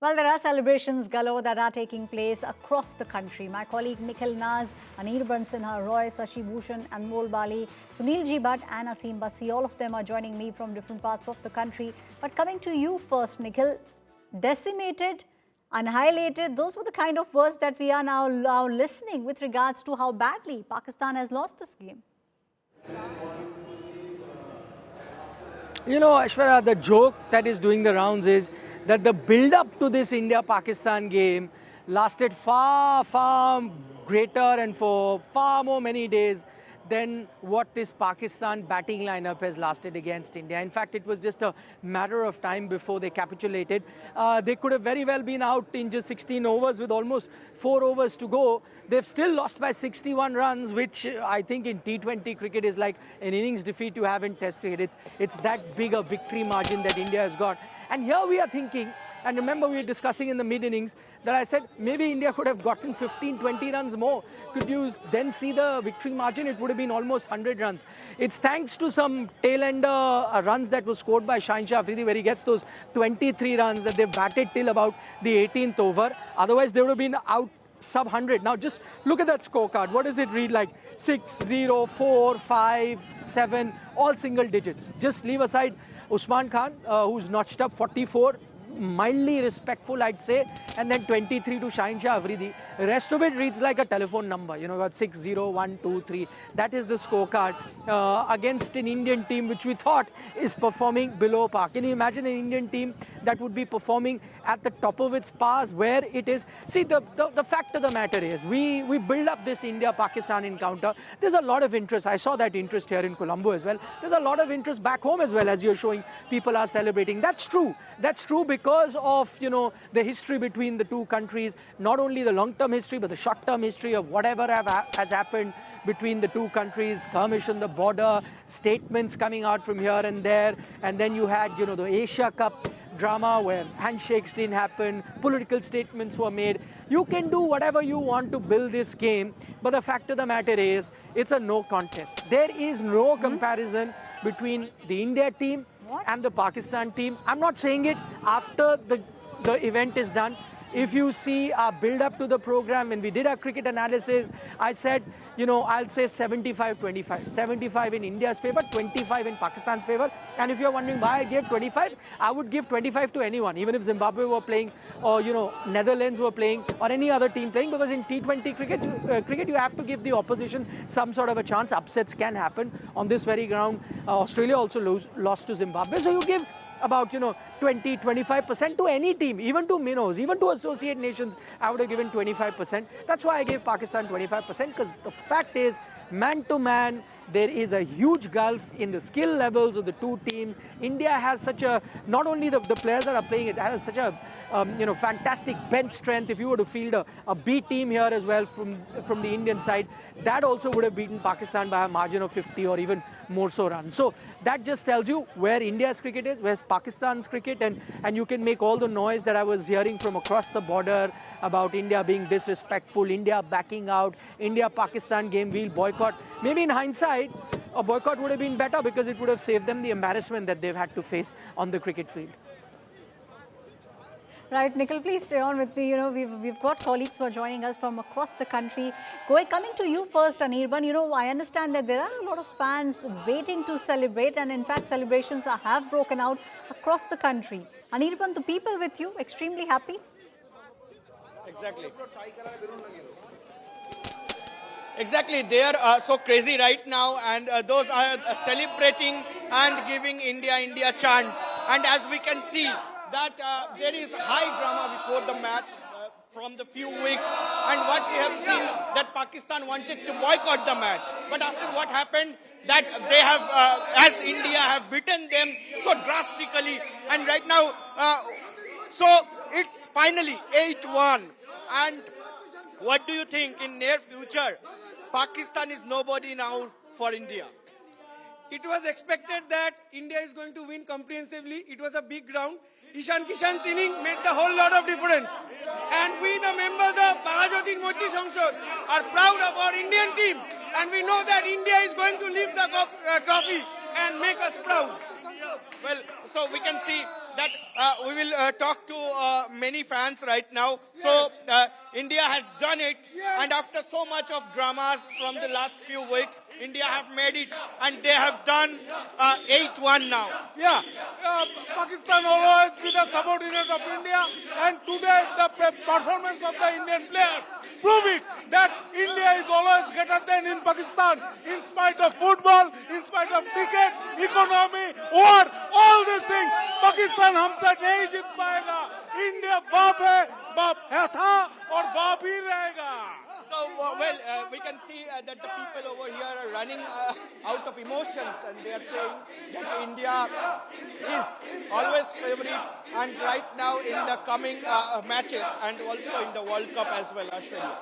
Well, there are celebrations galore that are taking place across the country. My colleague Nikhil Naz, Anirban Sinha, Roy, Sashi Bhushan, Anmol Bali, Sunil Ji Bhatt and Asim Basi, all of them are joining me from different parts of the country. But coming to you first, Nikhil, decimated, annihilated, those were the kind of words that we are now listening with regards to how badly Pakistan has lost this game. You know, Ashwara, the joke that is doing the rounds is that the build-up to this India-Pakistan game lasted far, far greater and for far more many days than what this Pakistan batting lineup has lasted against India. In fact, it was just a matter of time before they capitulated. They could have very well been out in just 16 overs with almost 4 overs to go. They've still lost by 61 runs, which I think in T20 cricket is like an innings defeat you have in Test cricket. It's that big a victory margin that India has got. And here we are thinking, and remember we were discussing in the mid-innings that I said maybe India could have gotten 15, 20 runs more. Could you then see the victory margin? It would have been almost 100 runs. It's thanks to some tail-ender runs that was scored by Shah Afridi where he gets those 23 runs that they've batted till about the 18th over. Otherwise, they would have been out sub 100. Now just look at that scorecard. What does it read like? 6, 0, 4, 5, 7, all single digits. Just leave aside Usman Khan, who's notched up 44. Mildly respectful, I'd say, and then 23 to Shah Afridi. The rest of it reads like a telephone number. You know, got 6, 0, 1, 2, 3. That is the scorecard against an Indian team which we thought is performing below par. Can you imagine an Indian team that would be performing at the top of its powers where it is? See, the fact of the matter is we build up this India-Pakistan encounter. There's a lot of interest. I saw that interest here in Colombo as well. There's a lot of interest back home as well, as you're showing. People are celebrating. That's true. That's true because of, you know, the history between the two countries, not only the long-term history, but the short-term history of whatever has happened between the two countries, skirmish on the border, statements coming out from here and there, and then you had, you know, the Asia Cup drama where handshakes didn't happen, political statements were made. You can do whatever you want to build this game, but the fact of the matter is, it's a no contest. There is no comparison between the India team and the Pakistan team. I'm not saying it after the event is done. If you see our build-up to the program, when we did our cricket analysis, I said, you know, I'll say 75-25. 75 in India's favor, 25 in Pakistan's favor. And if you're wondering why I gave 25, I would give 25 to anyone, even if Zimbabwe were playing or, you know, Netherlands were playing or any other team playing, because in T20 cricket, you have to give the opposition some sort of a chance. Upsets can happen on this very ground. Australia also lost to Zimbabwe. So you give about, you know, 20-25% to any team, even to minnows, even to associate nations, I would have given 25%. That's why I gave Pakistan 25%, because the fact is, man to man, there is a huge gulf in the skill levels of the two teams. India has such a, not only the players that are playing, it has such a you know, fantastic bench strength. If you were to field a B team here as well from the Indian side, that also would have beaten Pakistan by a margin of 50 or even more so runs. So that just tells you where India's cricket is, where's Pakistan's cricket, and you can make all the noise that I was hearing from across the border about India being disrespectful, India backing out, India-Pakistan game, we'll boycott. Maybe in hindsight, a boycott would have been better because it would have saved them the embarrassment that they've had to face on the cricket field. Right, Nikhil, please stay on with me. You know, we've got colleagues who are joining us from across the country. Coming to you first, Anirban, you know, I understand that there are a lot of fans waiting to celebrate, and in fact, celebrations have broken out across the country. Anirban, the people with you, extremely happy? Exactly. Exactly, they are so crazy right now, and those are celebrating and giving India, India chant. And as we can see, that there is high drama before the match from the few weeks, and what we have seen that Pakistan wanted to boycott the match, but after what happened, that they have, as India have beaten them so drastically, and right now, so it's finally 8-1, and what do you think in near future? Pakistan is nobody now for India. It was expected that India is going to win comprehensively. It was a big round. Ishan Kishan's inning made the whole lot of difference. And we, the members of Bahajodin Mochi Sangsad, are proud of our Indian team. And we know that India is going to lift the trophy and make us proud. Well, so we can see that we will talk to many fans right now. So India has done it, and after so much of dramas from the last few weeks, India have made it, and they have done 8-1 now. Yeah, Pakistan always be the subordinate of India, and today the performance of the Indian players prove it that India is always greater than in Pakistan, in spite of football, in spite of cricket, economy, war, all these things. Pakistan हमसे नहीं जीत पाएगा. India बाप है, बाप था और बाप ही रहेगा. So, we can see that the people over here are running out of emotions, and they are saying that India is always favorite, and right now in the coming matches, and also in the World Cup as well, Australia.